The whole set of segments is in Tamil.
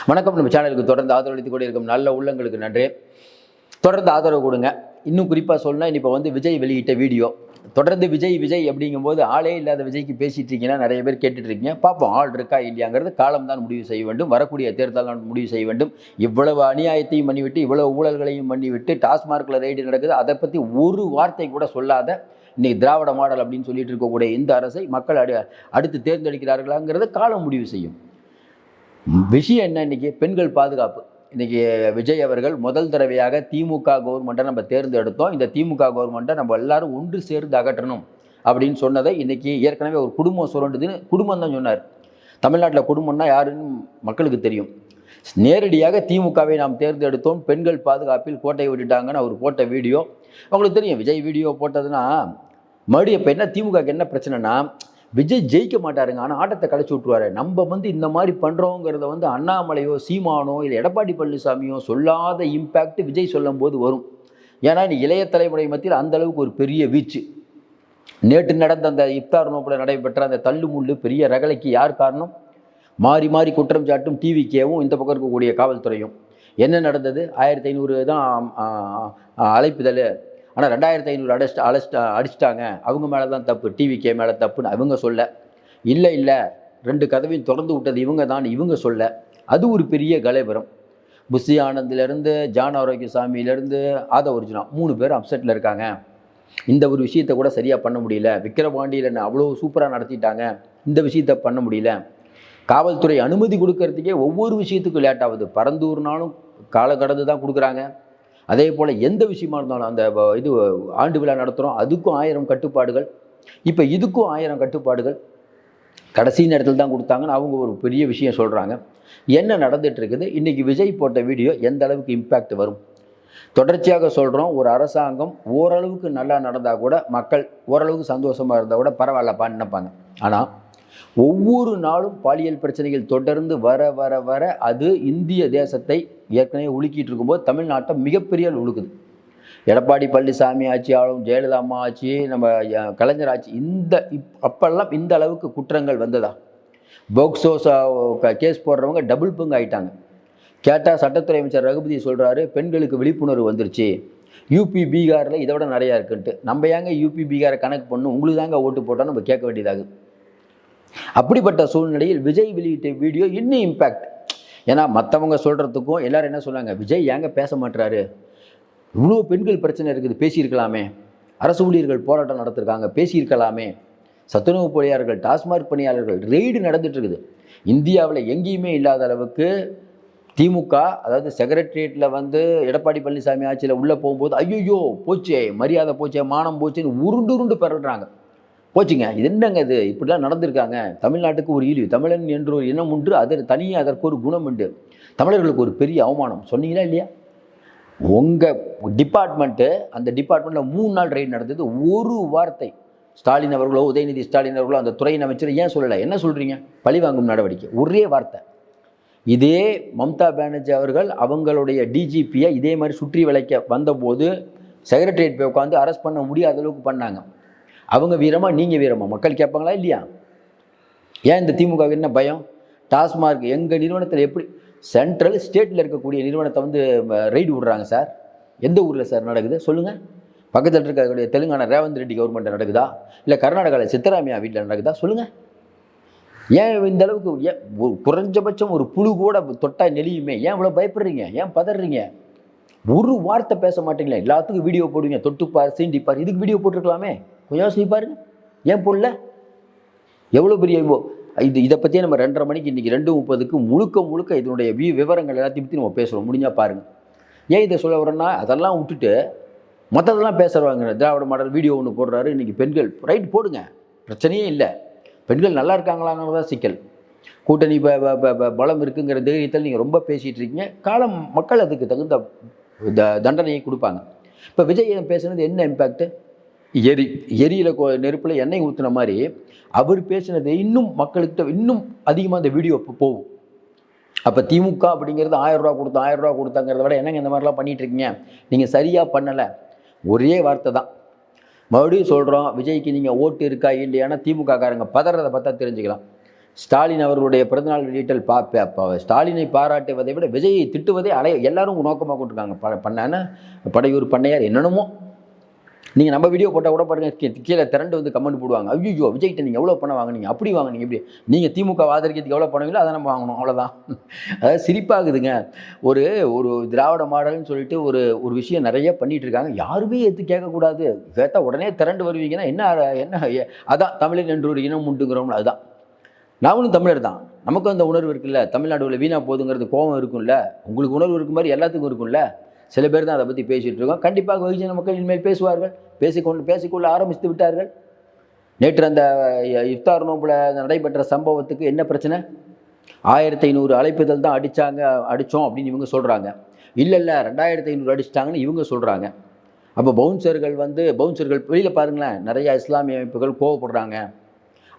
வணக்கம். நம்ம சேனலுக்கு தொடர்ந்து ஆதரவளித்து கூட இருக்கும் நல்ல உள்ளங்களுக்கு நன்றி. தொடர்ந்து ஆதரவு கொடுங்க. இன்னும் குறிப்பாக சொல்லணும், இப்போ விஜய் வெளியிட்ட வீடியோ தொடர்ந்து விஜய் விஜய் அப்படிங்கும்போது ஆளே இல்லாத விஜய்க்கு பேசிட்டு இருக்கீங்கன்னா நிறைய பேர் கேட்டுட்டு இருக்கீங்க. பார்ப்போம் ஆள் இருக்கா இல்லையாங்கிறது காலம் தான் முடிவு செய்ய வேண்டும். வரக்கூடிய தேர்தல் தான் முடிவு செய்ய வேண்டும். இவ்வளவு அநியாயத்தையும் பண்ணிவிட்டு இவ்வளவு ஊழல்களையும் பண்ணிவிட்டு டாஸ்மார்க்கில் ரெய்டு நடக்குது, அதை பற்றி ஒரு வார்த்தை கூட சொல்லாத இன்னைக்கு திராவிட மாடல் அப்படின்னு சொல்லிட்டு இருக்கக்கூடிய இந்த அரசை மக்கள் அடுத்து தேர்ந்தெடுக்கிறார்களாங்கிறத காலம் முடிவு செய்யும். விஷயம் என்ன, இன்னைக்கு பெண்கள் பாதுகாப்பு. இன்னைக்கு விஜய் அவர்கள் முதல் தடவையாக திமுக கவர்மெண்ட்டை நம்ம தேர்ந்தெடுத்தோம், இந்த திமுக கவர்மெண்ட்டை நம்ம எல்லாரும் ஒன்று சேர்ந்து அகற்றணும் அப்படின்னு சொன்னதை இன்னைக்கு ஏற்கனவே ஒரு குடும்பம் சுரண்டுதுன்னு குடும்பம் தான் சொன்னார். தமிழ்நாட்டில் குடும்பம்னா யாருன்னு மக்களுக்கு தெரியும். நேரடியாக திமுகவை நாம் தேர்ந்தெடுத்தோம், பெண்கள் பாதுகாப்பில் கோட்டை விட்டுட்டாங்கன்னு அவர் போட்ட வீடியோ அவங்களுக்கு தெரியும். விஜய் வீடியோ போட்டதுன்னா மறுபடியும் இப்போ என்ன திமுகக்கு என்ன பிரச்சனைனா, விஜய் ஜெயிக்க மாட்டாருங்க, ஆனால் ஆட்டத்தை கழிச்சு விட்டுருவாரு. நம்ம இந்த மாதிரி பண்ணுறோங்கிறத அண்ணாமலையோ சீமானோ இல்லை எடப்பாடி பழனிசாமியோ சொல்லாத இம்பேக்ட் விஜய் சொல்லும் போது வரும். ஏன்னா நீ இளைய தலைமுறை மத்தியில் அந்த அளவுக்கு ஒரு பெரிய வீச்சு. நேற்று நடந்த அந்த இஃப்தார் நோப்பில் நடைபெற்ற அந்த தள்ளுமுள்ளு பெரிய ரகலைக்கு யார் காரணம்? மாறி மாறி குற்றம் சாட்டும் டிவிக்கேவும் இந்த பக்கம் இருக்கக்கூடிய காவல்துறையும். என்ன நடந்தது? 1500 தான் அழைப்புதல், ஆனால் 2500 அடிச்சிட்டாங்க, அவங்க மேலே தான் தப்பு, டிவிகே மேலே தப்புன்னு அவங்க சொல்ல. இல்லை 2 கதவையும் திறந்து விட்டது இவங்க தான் இவங்க சொல்ல. அது ஒரு பெரிய கலைபுரம். புஷி ஆனந்திலேருந்து ஜான் ஆரோக்கியசாமியிலேருந்து ஒரிஜினா 3 பேர் அப்செட்டில் இருக்காங்க. இந்த ஒரு விஷயத்தை கூட சரியாக பண்ண முடியல. விக்கிரவாண்டியில் அவ்வளோ சூப்பராக நடத்திட்டாங்க, இந்த விஷயத்தை பண்ண முடியல. காவல்துறை அனுமதி கொடுக்கறதுக்கே ஒவ்வொரு விஷயத்துக்கும் லேட் ஆகுது. பரந்தூர்னாலும் கால கடந்து தான் கொடுக்குறாங்க. அதே போல் எந்த விஷயமா இருந்தாலும் அந்த இது ஆண்டு விழா நடத்துகிறோம், அதுக்கும் 1000 கட்டுப்பாடுகள். இப்போ இதுக்கும் 1000 கட்டுப்பாடுகள் கடைசி நேரத்தில் தான் கொடுத்தாங்கன்னு அவங்க ஒரு பெரிய விஷயம் சொல்கிறாங்க. என்ன நடந்துட்டு இருக்குது? இன்றைக்கி விஜய் போட்ட வீடியோ எந்த அளவுக்கு இம்பேக்ட் வரும்? தொடர்ச்சியாக சொல்கிறோம், ஒரு அரசாங்கம் ஓரளவுக்கு நல்லா நடந்தால் கூட மக்கள் ஓரளவுக்கு சந்தோஷமாக இருந்தால் கூட பரவாயில்லப்பான்னு நினைப்பாங்க. ஆனால் ஒவ்வொரு நாளும் பாலியல் பிரச்சனைகள் தொடர்ந்து வர வர வர அது இந்திய தேசத்தை ஏற்கனவே உலுக்கிட்டு இருக்கும்போது தமிழ்நாட்டை மிகப்பெரிய உழுக்குது. எடப்பாடி பழனிசாமி ஆட்சி ஆளும், ஜெயலலிதா அம்மா ஆட்சி, நம்ம கலைஞர் ஆட்சி, அப்பெல்லாம் இந்த அளவுக்கு குற்றங்கள் வந்ததா? போக்சோ கேஸ் போடுறவங்க டபுள் பங்கு ஆகிட்டாங்க. கேட்டால் சட்டத்துறை அமைச்சர் ரகுபதி சொல்கிறாரு, பெண்களுக்கு விழிப்புணர்வு வந்துருச்சு, யூபி பீகாரில் இதை விட நிறையா இருக்குன்ட்டு. நம்ம ஏங்க யூபி பீகாரை கணக்கு பண்ணணும், உங்களுக்கு தாங்க ஓட்டு போட்டால் நம்ம கேட்க வேண்டியதாகுது. அப்படிப்பட்ட சூழ்நிலையில் விஜய் வெளியிட்ட வீடியோ இன்னும் இம்பேக்ட். ஏன்னா மற்றவங்க சொல்கிறதுக்கும் எல்லோரும் என்ன சொன்னாங்க, விஜய் ஏங்க பேச மாட்டுறாரு, இவ்வளோ பெண்கள் பிரச்சனை இருக்குது, பேசியிருக்கலாமே, அரசு ஊழியர்கள் போராட்டம் நடத்திருக்காங்க, பேசியிருக்கலாமே, சத்துணவு பணியாளர்கள், டாஸ்மார்க் பணியாளர்கள் ரெய்டு நடந்துட்டு இருக்குது. இந்தியாவில் எங்கேயுமே இல்லாத அளவுக்கு திமுக, அதாவது செக்ரட்டரியேட்டில் எடப்பாடி பழனிசாமி ஆட்சியில் உள்ளே போகும்போது ஐயோ போச்சே, மரியாதை போச்சே, மானம் போச்சேன்னு உருண்டு பெறறாங்க. போச்சுங்க, இது என்னங்க இது, இப்படிலாம் நடந்திருக்காங்க. தமிழ்நாட்டுக்கு ஒரு இழிவு, தமிழன் என்று ஒரு இனம் உண்டு, தனியாக அதற்கு ஒரு குணம் உண்டு, தமிழர்களுக்கு ஒரு பெரிய அவமானம். சொன்னீங்களா இல்லையா? உங்கள் டிபார்ட்மெண்ட்டு, அந்த டிபார்ட்மெண்ட்டில் 3 நாள் ரெய்டு நடந்தது. ஒரு வார்த்தை ஸ்டாலின் அவர்களோ உதயநிதி ஸ்டாலின் அவர்களோ அந்த துறையின் அமைச்சர் ஏன் சொல்லலை? என்ன சொல்கிறீங்க? பழிவாங்கும் நடவடிக்கை, ஒரே வார்த்தை. இதே மம்தா பானர்ஜி அவர்கள் அவங்களுடைய டிஜிபியை இதே மாதிரி சுற்றி வளைக்க வந்தபோது செக்ரட்டரியேட் போய் உட்காந்து அரெஸ்ட் பண்ண முடியாத அளவுக்கு பண்ணாங்க. அவங்க வீரமா, நீங்கள் வீரமா? மக்கள் கேட்பாங்களா இல்லையா? ஏன் இந்த திமுக என்ன பயம்? டாஸ்மார்க் எங்கள் நிறுவனத்தில் எப்படி சென்ட்ரல் ஸ்டேட்டில் இருக்கக்கூடிய நிறுவனத்தை ரெய்டு விடுறாங்க சார்? எந்த ஊரில் சார் நடக்குது சொல்லுங்கள்? பக்கத்தில் இருக்கக்கூடிய தெலுங்கானா ரேவந்த் ரெட்டி கவர்மெண்ட் நடக்குதா? இல்லை கர்நாடகாவில் சித்தராமையா வீட்டில் நடக்குதா? சொல்லுங்கள். ஏன் இந்த அளவுக்கு? ஏன் குறைஞ்சபட்சம் ஒரு புழு கூட தொட்டா நெளியுமே, ஏன் இவ்வளோ பயப்படுறீங்க? ஏன் பதறீங்க? ஒரு வார்த்தை பேச மாட்டீங்களே, எல்லாத்துக்கும் வீடியோ போடுவீங்க, தொட்டுப்பார் சீண்டிப்பார், இதுக்கு வீடியோ போட்டிருக்கலாமே, கொஞ்சம் யோசிச்சு பாருங்க, ஏன் போடல? எவ்வளோ பெரிய இதை பற்றியே நம்ம 2:30 மணிக்கு இன்றைக்கி 2:30க்கு முழுக்க இதனுடைய விவரங்கள் எல்லாத்தையும் பற்றி நம்ம பேசுகிறோம், முடிஞ்சால் பாருங்கள். ஏன் இதை சொல்ல வரோன்னா, அதெல்லாம் விட்டுட்டு மற்றதெல்லாம் பேசுகிறாங்க. திராவிட மாடல் வீடியோ ஒன்று போடுறாரு, இன்றைக்கி பெண்கள் ரைட் போடுங்க, பிரச்சனையே இல்லை. பெண்கள் நல்லா இருக்காங்களாங்கிறதான் சிக்கல். கூட்டணி பலம் இருக்குங்கிற தைரியத்தில் நீங்கள் ரொம்ப பேசிகிட்டு இருக்கீங்க. காலம் மக்கள் அதுக்கு தகுந்த தண்டனையை கொடுப்பாங்க. இப்போ விஜய் பேசுனது என்ன இம்பேக்ட்டு? எரியில நெருப்பில் எண்ணெய் ஊற்றுன மாதிரி அவர் பேசினது இன்னும் மக்கள்கிட்ட இன்னும் அதிகமாக அந்த வீடியோ போகும். அப்போ திமுக அப்படிங்கிறது 1000 ரூபா கொடுத்தாங்கிறத விட என்னங்க இந்த மாதிரிலாம் பண்ணிகிட்டு இருக்கீங்க, நீங்கள் சரியாக பண்ணலை. ஒரே வார்த்தை தான். மறுபடியும் சொல்கிறோம், விஜய்க்கு நீங்கள் ஓட்டு இருக்கா இல்லையானா திமுக காரங்க பதறதை பார்த்தா தெரிஞ்சுக்கலாம். ஸ்டாலின் அவர்களுடைய பிறந்தநாள் வெளியிட்டல் ஸ்டாலினை பாராட்டுவதை விட விஜயை திட்டுவதே எல்லாரும் நோக்கமாக கொண்டிருக்காங்க. பண்ணான படையூர் பண்ணையார் என்னென்னமோ நீங்கள் நம்ம வீடியோ போட்டால் கூட பாருங்கள், கீழே திரண்டு வந்து கமெண்ட் போடுவாங்க. ஐயோ விஜய்கிட்ட நீங்கள் எவ்வளோ பணம் வாங்கினீங்க, அப்படி வாங்கினீங்க, இப்படி நீங்கள் திமுக ஆதரிக்கிறதுக்கு எவ்வளோ பணங்களோ அதை நம்ம வாங்கணும், அவ்வளோதான். அதாவது சிரிப்பாகுதுங்க. ஒரு ஒரு திராவிட மாடல்னு சொல்லிட்டு ஒரு ஒரு விஷயம் நிறைய பண்ணிட்டு இருக்காங்க. யாருமே எடுத்து கேட்கக்கூடாது. கேட்டால் உடனே திரண்டு வருவீங்கன்னா என்ன அதான் தமிழன் என்று ஒரு இனம் உண்டுங்கிறோம்ல, அதுதான். நாமளும் தமிழர் தான், நமக்கும் அந்த உணர்வு இருக்குல்ல. தமிழ்நாடுல வீணா போதுங்கிறது கோபம் இருக்கும்ல, உங்களுக்கு உணர்வு இருக்கும் மாதிரி எல்லாத்துக்கும் இருக்கும்ல. சில பேர் தான் அதை பற்றி பேசிகிட்டு இருக்கோம். கண்டிப்பாக வெகுஜன மக்கள் இனிமேல் பேசுவார்கள், பேசிக்கொள்ள ஆரம்பித்து விட்டார்கள். நேற்று அந்த இஃப்தார் நோம்பில் நடைபெற்ற சம்பவத்துக்கு என்ன பிரச்சனை? 1500 அழைப்புதல் தான் அடித்தோம் அப்படின்னு இவங்க சொல்கிறாங்க. இல்லை 2500 அடிச்சிட்டாங்கன்னு இவங்க சொல்கிறாங்க. அப்போ பவுன்சர்கள் வெளியில் பாருங்களேன், நிறையா இஸ்லாமிய அமைப்புகள் கோவப்படுறாங்க.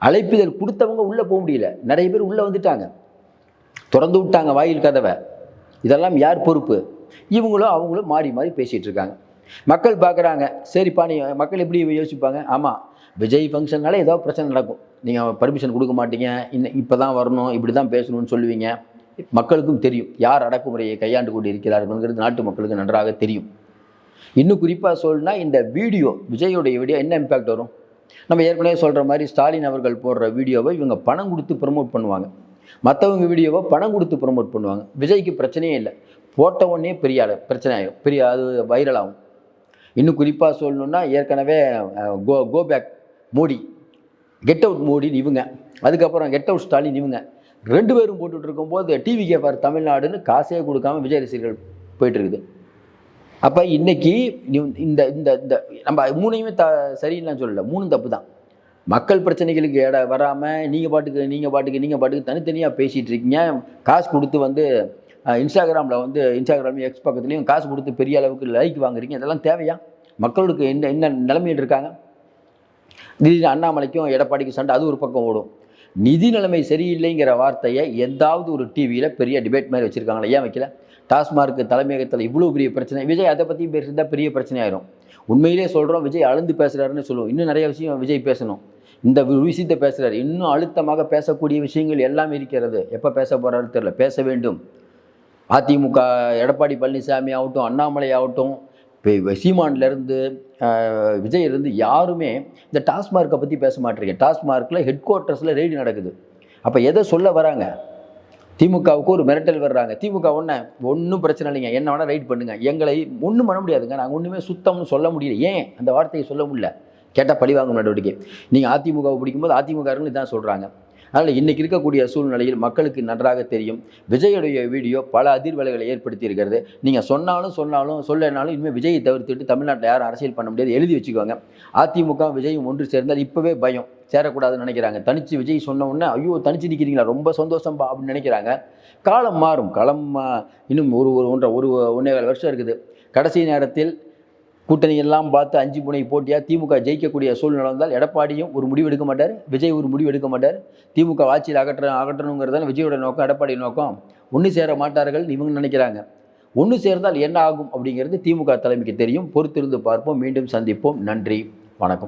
அழைப்புதல் கொடுத்தவங்க உள்ளே போக முடியல, நிறைய பேர் உள்ளே வந்துட்டாங்க, திறந்து விட்டாங்க வாயில் கதவை. இதெல்லாம் யார் பொறுப்பு? இவங்களும் அவங்களும் மாறி மாறி பேசிகிட்டு இருக்காங்க. மக்கள் பார்க்குறாங்க, சரிப்பா நீ மக்கள் எப்படி யோசிப்பாங்க? ஆமாம், விஜய் ஃபங்க்ஷன்னால ஏதோ பிரச்சனை நடக்கும், நீங்கள் பர்மிஷன் கொடுக்க மாட்டீங்க, இப்போ தான் வரணும், இப்படி தான் பேசணும்னு சொல்லுவீங்க. மக்களுக்கும் தெரியும் யார் அடக்குமுறையை கையாண்டு கொண்டு இருக்கிறார்கள்ங்கிறது நாட்டு மக்களுக்கு நன்றாக தெரியும். இன்னும் குறிப்பாக சொல்லணும்னா, இந்த விஜயோடைய வீடியோ என்ன இம்பேக்ட் வரும்? நம்ம ஏற்கனவே சொல்கிற மாதிரி ஸ்டாலின் அவர்கள் போடுற வீடியோவை இவங்க பணம் கொடுத்து ப்ரமோட் பண்ணுவாங்க, மற்றவங்க வீடியோவை பணம் கொடுத்து ப்ரமோட் பண்ணுவாங்க. விஜய்க்கு பிரச்சனையே இல்லை, போட்ட உடனே பெரிய பிரச்சனை ஆகும், அது வைரல் ஆகும். இன்னும் குறிப்பாக சொல்லணுன்னா, ஏற்கனவே go back Modi, get out மோடின்னு இவங்க, அதுக்கப்புறம் கெட் அவுட் ஸ்டாலின் இவங்க 2 பேரும் போட்டுட்டு இருக்கும்போது டிவி கேப்பார் தமிழ்நாடுன்னு காசே கொடுக்காம விஜய் ரசிகர்கள் போயிட்டுருக்குது. அப்போ இன்றைக்கி இந்த இந்த இந்த நம்ம 3யுமே சரின்னு சொல்லலை, 3 தப்பு தான். மக்கள் பிரச்சனைகளுக்கு வராமல் நீங்கள் பாட்டுக்கு தனித்தனியாக பேசிகிட்டு இருக்கீங்க. காசு கொடுத்து இன்ஸ்டாகிராம் எக்ஸ் பக்கத்துலேயும் காசு கொடுத்து பெரிய அளவுக்கு லைக் வாங்குறீங்க. இதெல்லாம் தேவையா? மக்களுக்கு என்ன நிலைமையில் இருக்காங்க? திடீர்னு அண்ணாமலைக்கும் எடப்பாடிக்கும் சண்டை, அது ஒரு பக்கம் ஓடும். நிதி நிலைமை சரியில்லைங்கிற வார்த்தையை எந்தாவது ஒரு டிவியில் பெரிய டிபேட் மாதிரி வச்சுருக்காங்களே, ஏன் வைக்கல? டாஸ்மார்க் தலைமையகத்தில் இவ்வளோ பெரிய பிரச்சனை, விஜய் அதை பற்றி பேசியிருந்தால் பெரிய பிரச்சனை ஆயிரும். உண்மையிலே சொல்கிறோம், விஜய் அழுந்து பேசுகிறாருன்னு சொல்லுவோம். இன்னும் நிறைய விஷயம் விஜய் பேசணும், இந்த விஷயத்தை பேசுகிறார். இன்னும் அழுத்தமாக பேசக்கூடிய விஷயங்கள் எல்லாம் இருக்கிறது. எப்போ பேச போகிறாரு தெரியல, பேச வேண்டும். அதிமுக எடப்பாடி பழனிசாமி ஆகட்டும், அண்ணாமலை ஆகட்டும், சீமான்லேருந்து விஜயிலிருந்து யாருமே இந்த டாஸ்மார்க்கை பற்றி பேச மாட்டேறீங்க. டாஸ்மார்க்கில் ஹெட் குவார்ட்டர்ஸில் ரெய்டு நடக்குது. அப்போ எதை சொல்ல வராங்க? திமுகவுக்கு ஒரு மிரட்டல் வர்றாங்க. திமுக ஒன்றும் பிரச்சனை இல்லைங்க, என்ன வேணால் ரைட் பண்ணுங்கள், எங்களை ஒன்றும் பண்ண முடியாதுங்க, நாங்கள் ஒன்றுமே சுத்தம்னு சொல்ல முடியல. ஏன் அந்த வார்த்தையை சொல்ல முடியல? கேட்டால் பழிவாங்கும் நடவடிக்கை. நீங்கள் அதிமுகவை பிடிக்கும்போது அதிமுகர்கள் இதான் சொல்கிறாங்க. அதனால் இன்றைக்கி இருக்கக்கூடிய சூழ்நிலையில் மக்களுக்கு நன்றாக தெரியும், விஜயுடைய வீடியோ பல அதிர்வலைகளை ஏற்படுத்தி இருக்கிறது. நீங்கள் சொன்னாலும் சொல்லனாலும் இனிமேல் விஜயை தவிர்த்துட்டு தமிழ்நாட்டில் யாரும் அரசியல் பண்ண முடியாது, எழுதி வச்சுக்கோங்க. அதிமுக விஜயும் ஒன்று சேர்ந்தால் இப்போவே பயம், சேரக்கூடாதுன்னு நினைக்கிறாங்க. தனித்து விஜய் சொன்ன உடனே ஐயோ தனிச்சு நிற்கிறீங்களா, ரொம்ப சந்தோஷம்பா அப்படின்னு நினைக்கிறாங்க. காலம் மாறும், இன்னும் ஒன்றே வருஷம் இருக்குது. கடைசி நேரத்தில் கூட்டணி எல்லாம் பார்த்து 5 முனை போட்டியாக திமுக ஜெயிக்கக்கூடிய சூழ்நிலை வந்தால் எடப்பாடியும் ஒரு முடிவு எடுக்க மாட்டார், விஜய் ஒரு முடிவு எடுக்க மாட்டார். திமுக ஆட்சியில் அகற்றணுங்கிறதால விஜயோட நோக்கம், எடப்பாடி நோக்கம். ஒன்று சேர மாட்டார்கள் இவங்க நினைக்கிறாங்க. ஒன்று சேர்ந்தால் என்ன ஆகும் அப்படிங்கிறது திமுக தலைமைக்கு தெரியும். பொறுத்திருந்து பார்ப்போம். மீண்டும் சந்திப்போம். நன்றி, வணக்கம்.